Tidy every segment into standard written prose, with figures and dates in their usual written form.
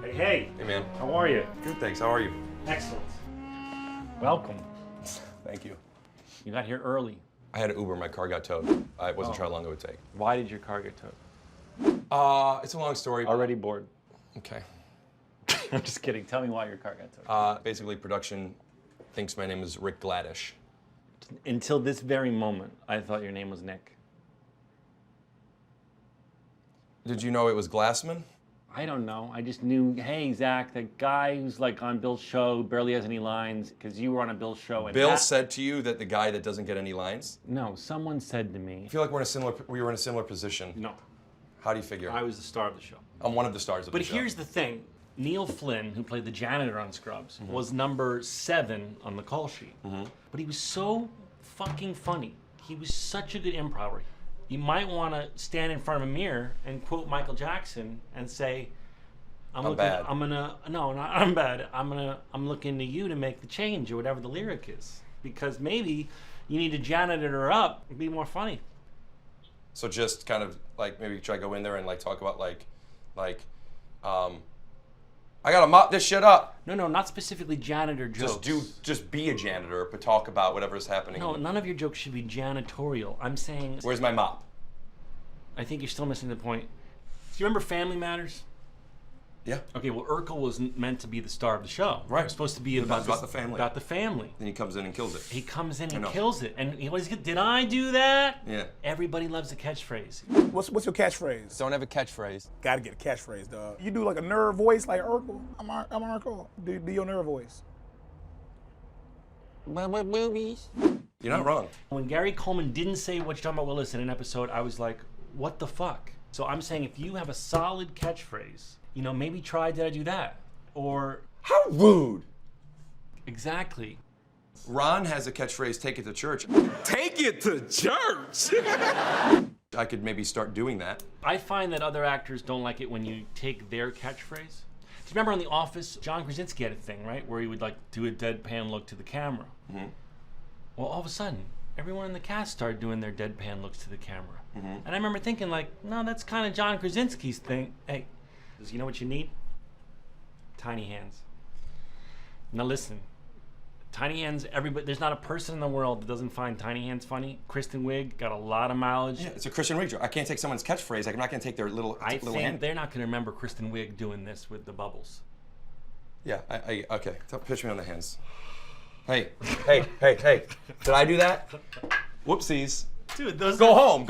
Hey, hey. Hey, man. How are you? Good, thanks. How are you? Excellent. Welcome. Thank you. You got here early. I had an Uber. My car got towed. I wasn't sure how long it would take. Why did your car get towed? It's a long story. Already bored. Okay. I'm just kidding. Tell me why your car got towed. Basically, production thinks my name is Rick Gladish. Until this very moment, I thought your name was Nick. Did you know it was Glassman? I don't know. I just knew, hey, Zach, the guy who's like on Bill's show, barely has any lines, because you were on a Bill's show. And Bill said to you that the guy that doesn't get any lines? No, someone said to me. I feel like we were in a similar position. No. How do you figure? I was the star of the show. I'm one of the stars of the show. But here's the thing. Neil Flynn, who played the janitor on Scrubs, was number 7 on the call sheet. But he was so fucking funny. He was such a good improver. You might want to stand in front of a mirror and quote Michael Jackson and say, I'm looking to you to make the change, or whatever the lyric is. Because maybe you need to janitor her up and be more funny. So just kind of like maybe try to go in there and like talk about like I gotta mop this shit up. No, not specifically janitor jokes. Just be a janitor, but talk about whatever's happening. No, none of your jokes should be janitorial. I'm saying. Where's my mop? I think you're still missing the point. Do you remember Family Matters? Yeah. Okay, well, Urkel was meant to be the star of the show. Right. It was supposed to be about the family. About the family. Then he comes in and kills it. He comes in and kills it. And he always, did I do that? Yeah. Everybody loves a catchphrase. What's your catchphrase? Don't have a catchphrase. Gotta get a catchphrase, dog. You do like a nerd voice like Urkel. I'm Urkel. Do your nerd voice. Movies. You're not wrong. When Gary Coleman didn't say what you're talking about, Willis, in an episode, I was like, what the fuck? So I'm saying if you have a solid catchphrase, you know, maybe try Did I Do That? Or... How rude. Exactly. Ron has a catchphrase, take it to church. Take it to church! I could maybe start doing that. I find that other actors don't like it when you take their catchphrase. Do you remember on The Office, John Krasinski had a thing, right? Where he would like do a deadpan look to the camera. Well, all of a sudden, everyone in the cast started doing their deadpan looks to the camera. And I remember thinking like, no, that's kind of John Krasinski's thing. Hey, you know what you need? Tiny hands. Now listen, tiny hands, everybody, there's not a person in the world that doesn't find tiny hands funny. Kristen Wiig got a lot of mileage. Yeah, it's a Christian Wiig joke. I can't take someone's catchphrase. I'm not going to take their little I think hand. they're not going to remember Kristen Wiig doing this with the bubbles. Yeah, okay. Pitch me on the hands. Hey. Did I do that? Whoopsies. Dude, those Go home.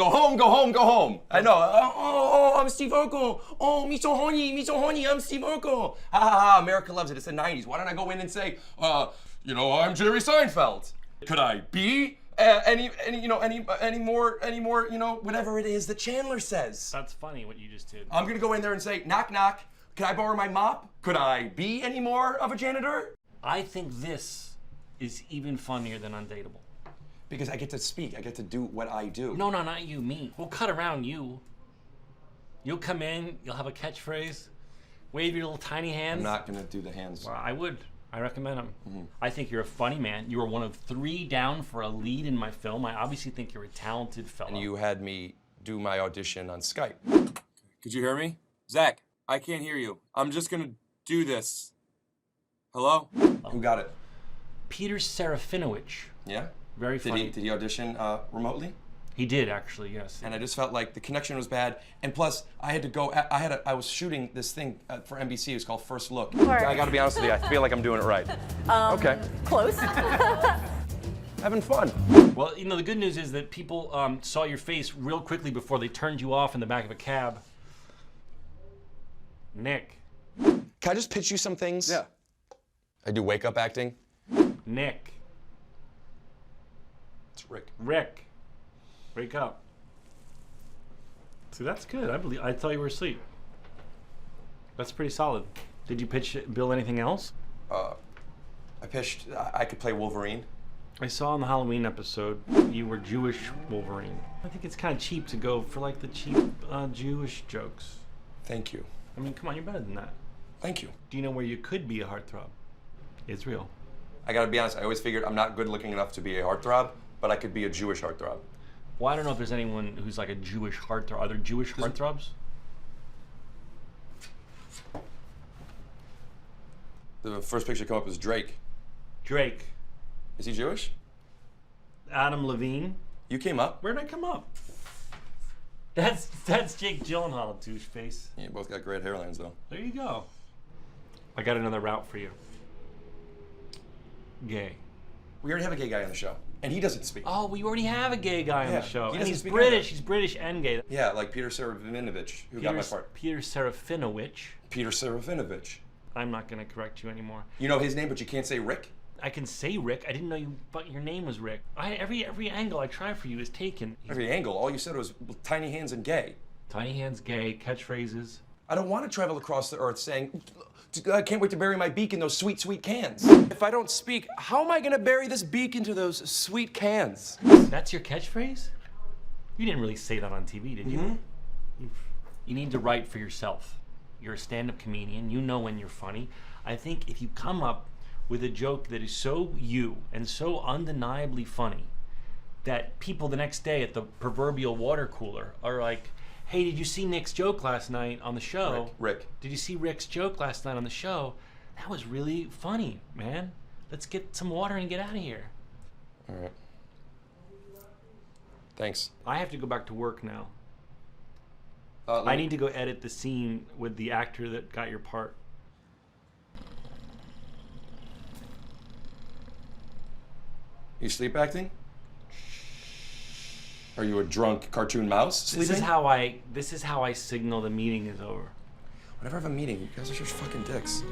I know. Oh, I'm Steve Urkel. Oh, me so horny, I'm Steve Urkel. Ha ha ha, America loves it. It's the 90s. Why don't I go in and say, I'm Jerry Seinfeld. Could I be any more, whatever it is that Chandler says? That's funny what you just did. I'm gonna go in there and say, knock, knock. Can I borrow my mop? Could I be any more of a janitor? I think this is even funnier than Undateable. Because I get to speak. I get to do what I do. No, not you, me. We'll cut around you. You'll come in, you'll have a catchphrase, wave your little tiny hands. I'm not gonna do the hands. Well, I would. I recommend them. I think you're a funny man. You were one of 3 down for a lead in my film. I obviously think you're a talented fellow. And you had me do my audition on Skype. Could you hear me? Zach, I can't hear you. I'm just gonna do this. Hello? Who got it? Peter Serafinowicz. Yeah? Very funny. Did he audition remotely? He did, actually, yes. And I just felt like the connection was bad. And plus, I had to go, I was shooting this thing for NBC. It was called First Look. I gotta be honest with you, I feel like I'm doing it right. Okay. Close. Having fun. Well, the good news is that people saw your face real quickly before they turned you off in the back of a cab. Nick. Can I just pitch you some things? Yeah. I do wake-up acting. Nick. It's Rick. Rick. Wake up. See, that's good. I thought you were asleep. That's pretty solid. Did you pitch Bill anything else? I pitched, I could play Wolverine. I saw in the Halloween episode you were Jewish Wolverine. I think it's kind of cheap to go for like the cheap Jewish jokes. Thank you. I mean, come on, you're better than that. Thank you. Do you know where you could be a heartthrob? Israel. I gotta be honest, I always figured I'm not good looking enough to be a heartthrob, but I could be a Jewish heartthrob. Well, I don't know if there's anyone who's like a Jewish heartthrob. Are there Jewish heartthrobs? The first picture come up is Drake. Drake. Is he Jewish? Adam Levine. You came up. Where'd I come up? That's Jake Gyllenhaal, douche face. Yeah, you both got great hairlines, though. There you go. I got another route for you. Gay. We already have a gay guy on the show, and he doesn't speak. Oh, we already have a gay guy on Yeah, the show. he And doesn't he's speak British. either. He's British and gay. Yeah, like Peter Serafinovich, who got my part. Peter Serafinovich. Peter Serafinovich. I'm not going to correct you anymore. You know his name, but you can't say Rick? I can say Rick. I didn't know your name was Rick. Every angle I try for you is taken. Every angle. All you said was tiny hands and gay. Tiny hands, gay, catchphrases. I don't want to travel across the earth saying, I can't wait to bury my beak in those sweet, sweet cans. If I don't speak, how am I going to bury this beak into those sweet cans? That's your catchphrase? You didn't really say that on TV, did you? Mm-hmm. You need to write for yourself. You're a stand-up comedian. You know when you're funny. I think if you come up with a joke that is so you and so undeniably funny that people the next day at the proverbial water cooler are like, hey, did you see Nick's joke last night on the show? Rick. Did you see Rick's joke last night on the show? That was really funny, man. Let's get some water and get out of here. All right. Thanks. I have to go back to work now. I need to go edit the scene with the actor that got your part. You sleep acting? Are you a drunk cartoon mouse sleeping? This is how I signal the meeting is over. Whenever I have a meeting, you guys are just fucking dicks.